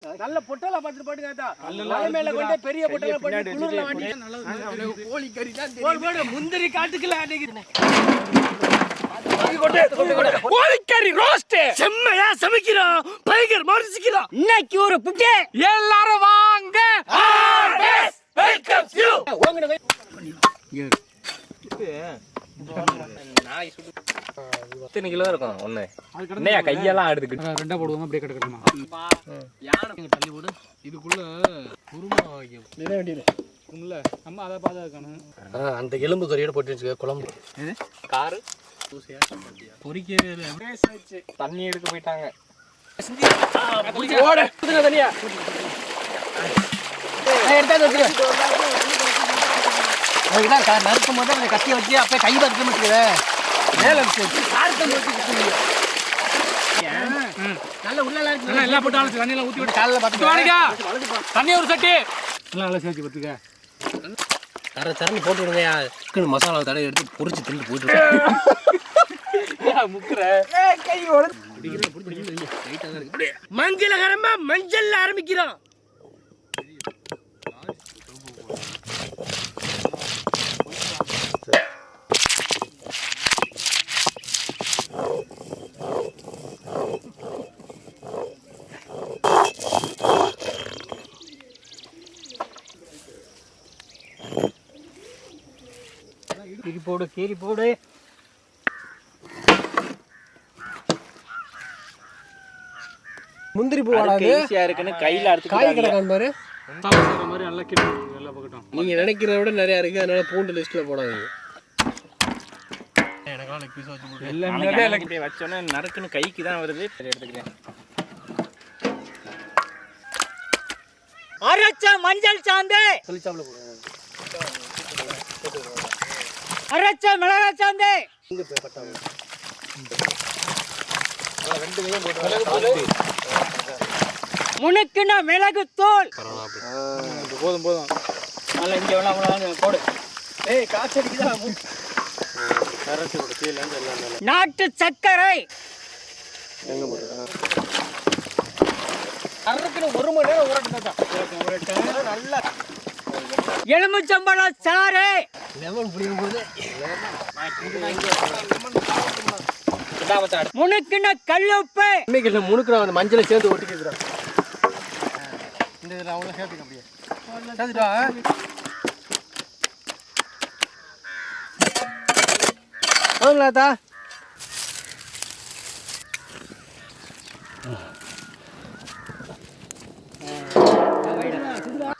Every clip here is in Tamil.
நல்ல பொட்டலா பார்த்து போட்டுக்காதா மலை மேல கொண்டே பெரிய பொட்டலா போட்டு குளிர்ல வாங்கி நல்லது கோழி கறி தான் தெரியும் முந்திரி காட்டுக்குல அடிக்குது கோழி கறி ரோஸ்ட் செம்மையா சமைக்கிறோம் பைகர் மரிசிக்கிறோம் இன்னைக்கு ஒரு புட்டே எல்லாரும் வாங்க ஆர்எஸ் வெல்கம்ஸ் யூ வாங்க எத்தனை கிலோ இருக்கும் ஒண்ணு என்னையா கையெல்லாம் ஆடுது ரெண்டா போடுவோம் அப்படியே கட்டமா தள்ளி போடு இதுக்குள்ள குருமா வைக்கும் வேண்டியது உள்ள நம்ம அதை பாதுகாக்கணும் அந்த எலும்பு கறியோட போட்டு வச்சுக்க குழம்பு காரு பொரிக்கவே இல்லை தண்ணி எடுக்க போயிட்டாங்க தனியா நறுக்கும் போது அந்த கத்தியை வச்சு அப்படியே கை பார்த்து வச்சுக்கிற மேல நல்ல உள்ள எல்லாம் போட்டு தண்ணியெல்லாம் ஊற்றி விட்டு காலையில் பார்த்து தண்ணி ஒரு சட்டி எல்லாம் நல்லா சேர்த்து பார்த்துக்க திறந்து போட்டு விடுங்க மசாலா தடவை எடுத்து பொரிச்சு தின்னு போயிட்டு மங்களகரமா மஞ்சள் ஆரம்பிக்கிறோம் கீரி போடு முந்திரி பூ ஈஸியா இருக்குன்னு கையில அறுத்து காய் கிடக்கான் பாரு மாதிரி நல்லா கிளி நல்லா பக்கட்டும் நீங்க நினைக்கிறத விட நிறைய இருக்கு அதனால பூண்டு லிஸ்ட்ல போடாதீங்க எனக்கெல்லாம் லெக் பீஸ் வச்சு போடு எல்லாமே இப்படி வச்சோன்னா நறுக்குன்னு கைக்கு தான் வருது எடுத்துக்கிறேன் அரைச்ச மஞ்சள் சாந்து சொல்லி சாப்பிட போடுங்க அரைச்ச மிளகாய் சாந்து இங்க பட்டாங்க ரெண்டு கையும் போட்டு முனுக்குன மிளகு தூள் போதும் போதும் நல்லா இங்க வேணா போடு ஏய் காச்சடிக்குதா கரண்ட் போடு கீழ இருந்து எல்லாம் நாட்டு சர்க்கரை எங்க போடு கரண்ட்க்கு 1 மணி நேரம் ஊறட்டா நல்லா எலுமிச்சம்பழ சாறு லெமன் புடிக்கும் போது முனுக்குன கல்லுப்பு இன்னைக்கு முனுக்குற அந்த மஞ்சளை சேர்த்து ஒட்டிக்கிறான் இந்த இதெல்லாம் அவ்வளோ சேர்த்துக்க அப்படியே சேர்த்துட்டா போதுங்களாத்தா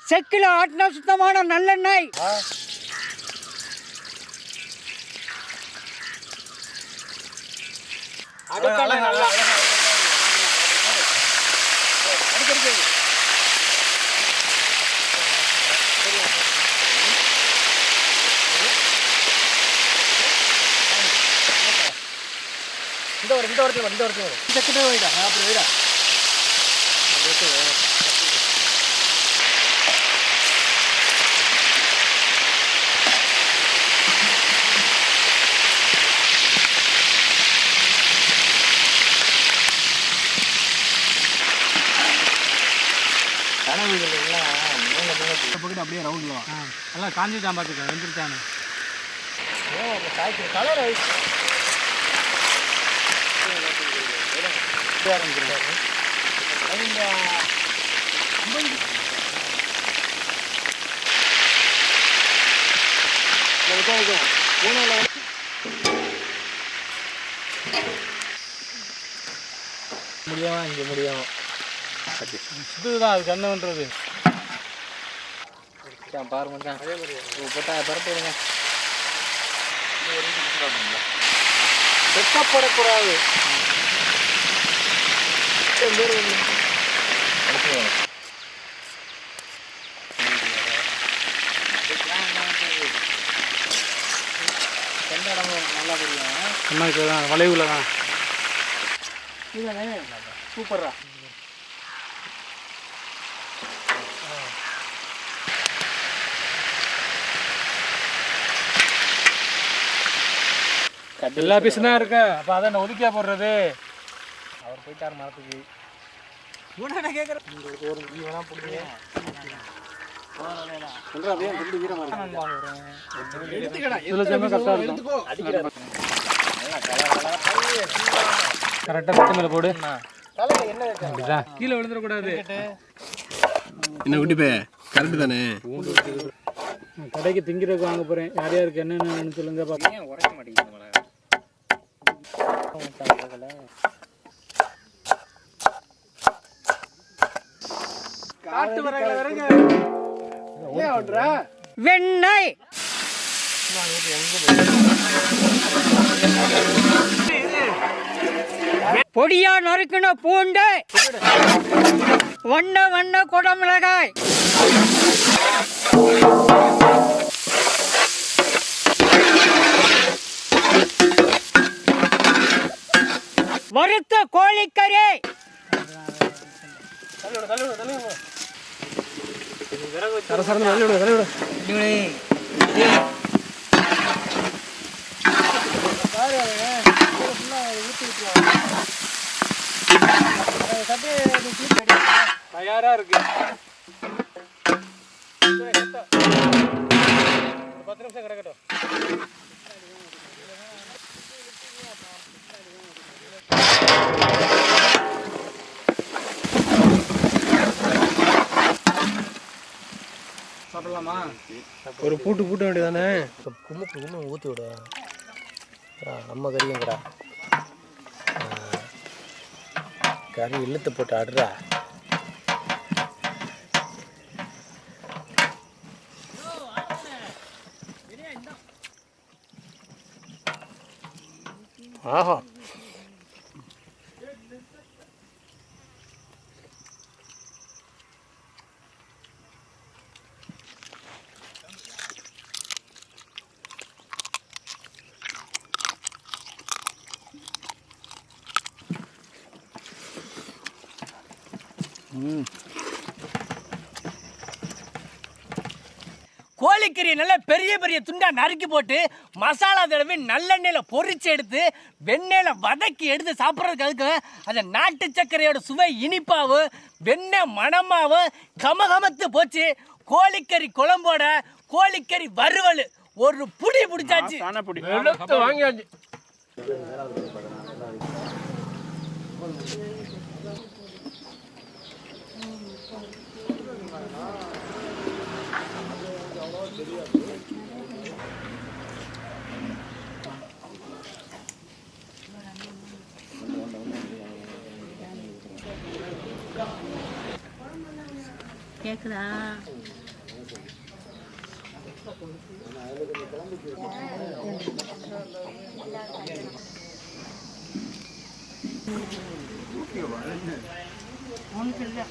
செக்கில ஆட்டினா சுத்தமான நல்லெண்ணெய் இந்த வருஷம் வைடா அப்படி வைடா அப்படியே ரவுண்ட்லாம் நல்லா காஞ்சிட்டான் பார்த்துக்க வெந்துருச்சானு கலர் முடியாம இங்க முடியும் இதுதான் அது கண்ணுன்றது பாருங்க போட்டா பரப்பு விடுங்க வெட்டப்படக்கூடாது எந்த இடமும் நல்லா தெரியும் வளைவுல தான் சூப்பரா எல்லா பீஸும் தான் இருக்கு அப்போ அதை ஒதுக்கியா போடுறது அவர் போயிட்டார் மரத்துக்கு போடு. கீழே விழுந்துடக்கூடாது. என்ன குட்டி பே கரெக்ட் தானே? கடைக்கு திங்கிறதுக்கு வாங்க போறேன். யார் யாருக்கு என்னென்னு சொல்லுங்க பாப்பா. உரைக்க மாட்டேங்குது. காட்டு வரங்க வெண்ணெய் பொடியா நறுக்கின பூண்டு, வண்ண வண்ண குடமிளகாய், வறுத்த கோழிக்கறி, தயாரா இருக்கு. 10 நிமிஷம் கிடக்கட்டும். சாப்பிடலாமா? ஒரு பூட்டு பூட்ட வேண்டியதானே? கும்முக்கு ஊற்றி விடு. நம்ம கறிங்கடா, கறி இழுத்து போட்டு ஆடுறா. ஆஹா, கோழிக்கறியை நல்லா பெரிய பெரிய துண்டா நறுக்கி போட்டு மசாலா தடவி நல்லெண்ணெயில் பொரிச்சு எடுத்து வெண்ணெயில் வதக்கி எடுத்து சாப்பிட்றதுக்கு அதுக்கு அந்த நாட்டு சர்க்கரையோட சுவை இனிப்பாகவும் வெண்ணெய் மணமாகவும் கமகமத்து போச்சு. கோழிக்கறி குழம்போட கோழிக்கறி வறுவல் ஒரு புடி பிடிச்சாச்சு. வாங்கியாச்சு. கேக்குதா? உனக்கு இல்லை.